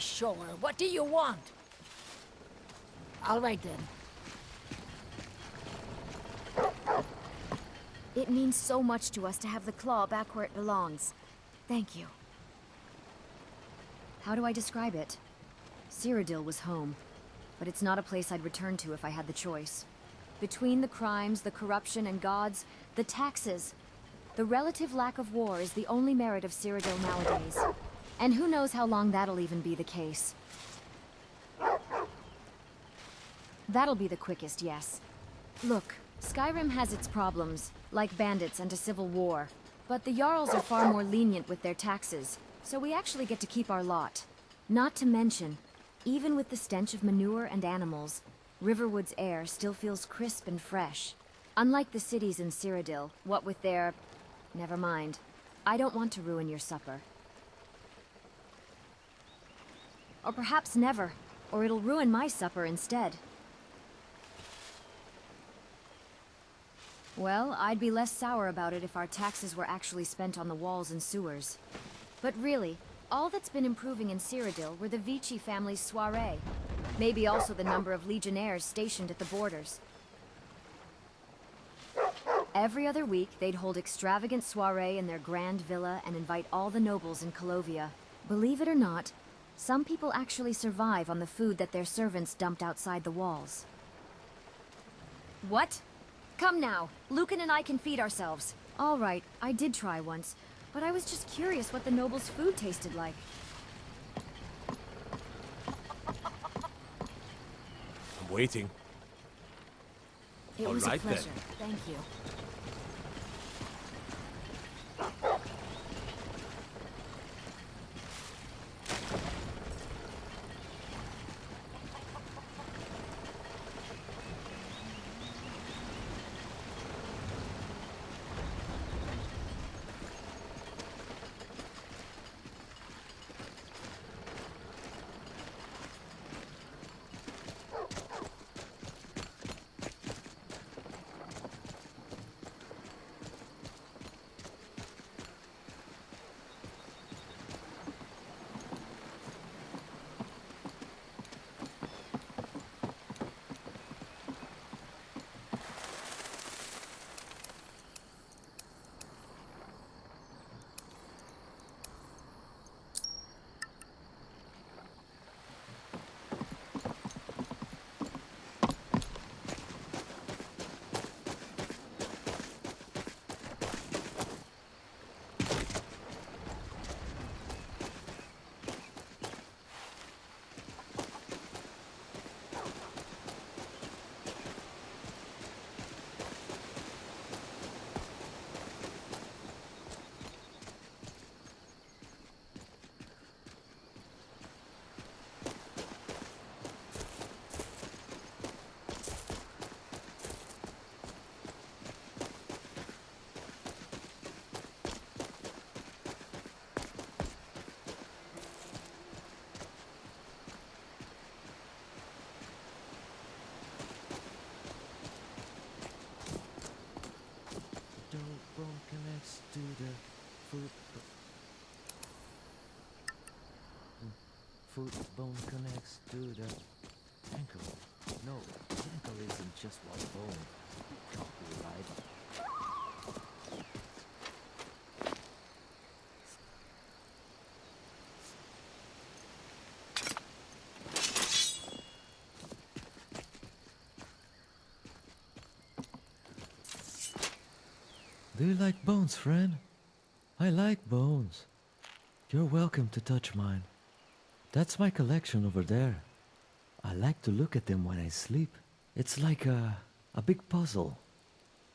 sure. What do you want? All right then. It means so much to us to have the claw back where it belongs. Thank you. How do I describe it? Cyrodiil was home, but it's not a place I'd return to if I had the choice. Between the crimes, the corruption, and gods, the taxes, the relative lack of war is the only merit of Cyrodiil nowadays. And who knows how long that'll even be the case. That'll be the quickest, yes. Look, Skyrim has its problems, like bandits and a civil war. But the Jarls are far more lenient with their taxes, so we actually get to keep our lot. Not to mention, even with the stench of manure and animals, Riverwood's air still feels crisp and fresh. Unlike the cities in Cyrodiil, what with their... Never mind. I don't want to ruin your supper. Or perhaps never, or it'll ruin my supper instead. Well, I'd be less sour about it if our taxes were actually spent on the walls and sewers. But really, all that's been improving in Cyrodiil were the Vici family's soirée. Maybe also the number of legionnaires stationed at the borders. Every other week, they'd hold extravagant soirée in their grand villa and invite all the nobles in Colovia. Believe it or not, some people actually survive on the food that their servants dumped outside the walls. What? Come now, Lucan and I can feed ourselves. All right, I did try once, but I was just curious what the nobles' food tasted like. I'm waiting. It was a pleasure. Thank you. Bone connects to the foot. Foot bone connects to the ankle. No, the ankle isn't just one bone. Copyright. Do you like bones, friend? I like bones. You're welcome to touch mine. That's my collection over there. I like to look at them when I sleep. It's like a big puzzle.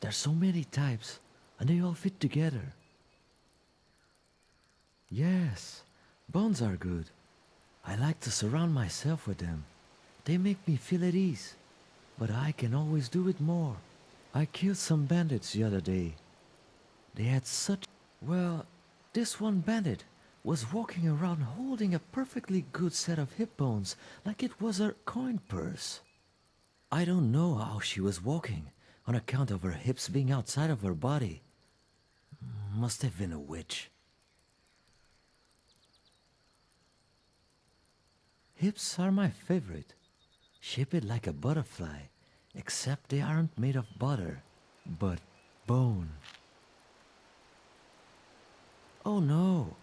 There's so many types, and they all fit together. Yes, bones are good. I like to surround myself with them. They make me feel at ease. But I can always do it more. I killed some bandits the other day. They had such... Well, this one bandit was walking around holding a perfectly good set of hip bones like it was her coin purse. I don't know how she was walking on account of her hips being outside of her body. Must have been a witch. Hips are my favorite. Shaped like a butterfly, except they aren't made of butter, but bone. Oh no,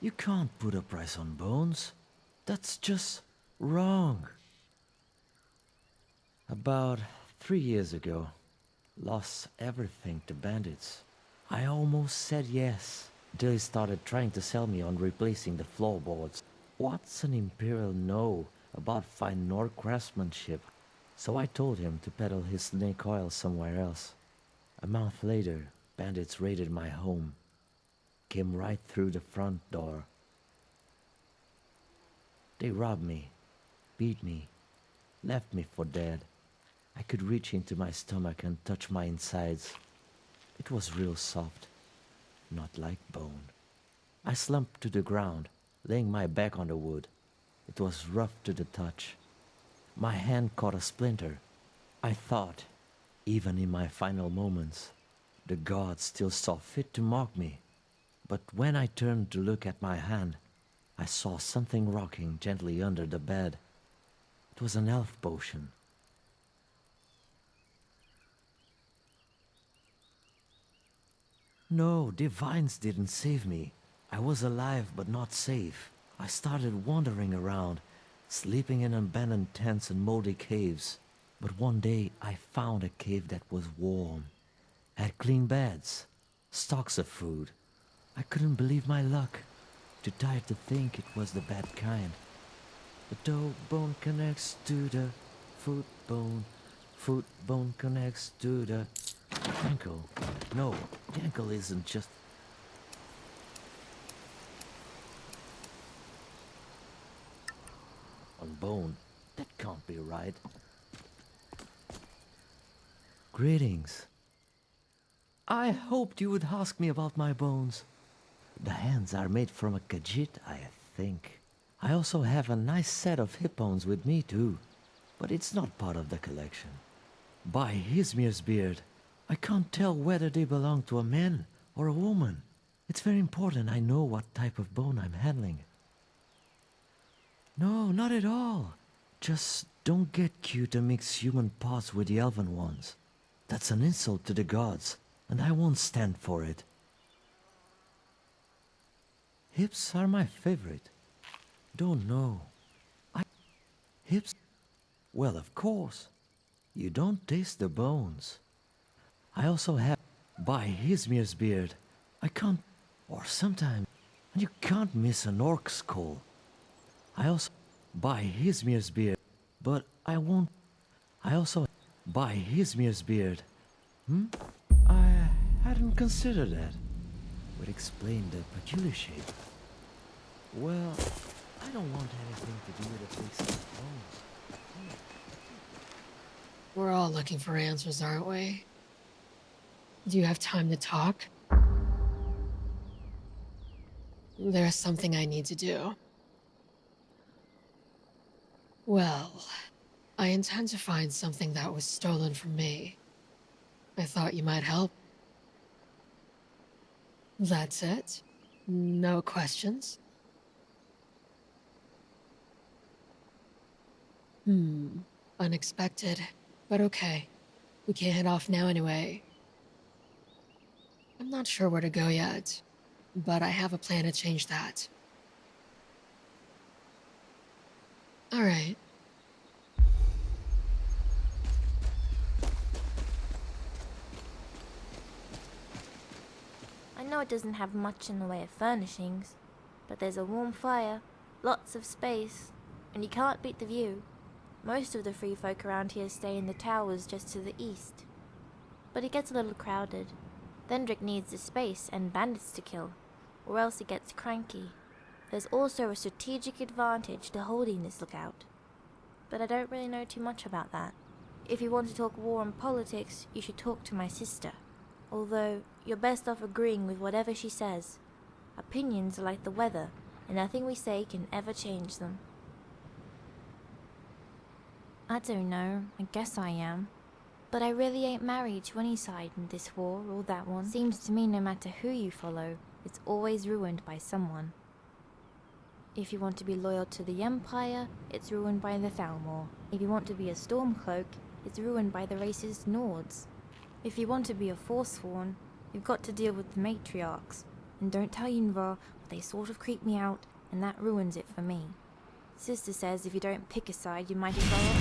you can't put a price on bones. That's just wrong. About 3 years ago, lost everything to bandits. I almost said yes, until he started trying to sell me on replacing the floorboards. What's an Imperial know about fine Nord craftsmanship? So I told him to peddle his snake oil somewhere else. A month later, bandits raided my home. Came right through the front door. They robbed me, beat me, left me for dead. I could reach into my stomach and touch my insides. It was real soft, not like bone. I slumped to the ground, laying my back on the wood. It was rough to the touch. My hand caught a splinter. I thought, even in my final moments, the gods still saw fit to mock me. But when I turned to look at my hand, I saw something rocking gently under the bed. It was an elf potion. No, divines didn't save me. I was alive but not safe. I started wandering around, sleeping in abandoned tents and moldy caves. But one day I found a cave that was warm, had clean beds, stocks of food. I couldn't believe my luck, too tired to think it was the bad kind. The toe bone connects to the foot bone connects to the ankle. No, the ankle isn't just... on bone. That can't be right. Greetings. I hoped you would ask me about my bones. The hands are made from a Khajiit, I think. I also have a nice set of hip bones with me too, but it's not part of the collection. By Hizmir's beard, I can't tell whether they belong to a man or a woman. It's very important I know what type of bone I'm handling. No, not at all. Just don't get cute and mix human parts with the elven ones. That's an insult to the gods, and I won't stand for it. Hips are my favorite. Don't know. Hips? Well, of course. You don't taste the bones. I also have... by Hizmir's beard. I can't... or sometimes... and you can't miss an orc skull. I also... by Hizmir's beard. But I won't... I also... by Hizmir's beard. I hadn't considered that. Would explain the peculiar shape. Well, I don't want anything to do with the fixing of bones. We're all looking for answers, aren't we? Do you have time to talk? There's something I need to do. Well, I intend to find something that was stolen from me. I thought you might help. That's it? No questions? Unexpected. But okay. We can't head off now anyway. I'm not sure where to go yet, but I have a plan to change that. Alright. I know it doesn't have much in the way of furnishings, but there's a warm fire, lots of space, and you can't beat the view. Most of the free folk around here stay in the towers just to the east. But it gets a little crowded. Thendrick needs the space and bandits to kill, or else he gets cranky. There's also a strategic advantage to holding this lookout. But I don't really know too much about that. If you want to talk war and politics, you should talk to my sister. Although, you're best off agreeing with whatever she says. Opinions are like the weather, and nothing we say can ever change them. I don't know, I guess I am. But I really ain't married to any side in this war or that one. Seems to me no matter who you follow, it's always ruined by someone. If you want to be loyal to the Empire, it's ruined by the Thalmor. If you want to be a Stormcloak, it's ruined by the racist Nords. If you want to be a Forsworn, you've got to deal with the Matriarchs. And don't tell Yunvar, but they sort of creep me out, and that ruins it for me. Sister says if you don't pick a side, you might as well...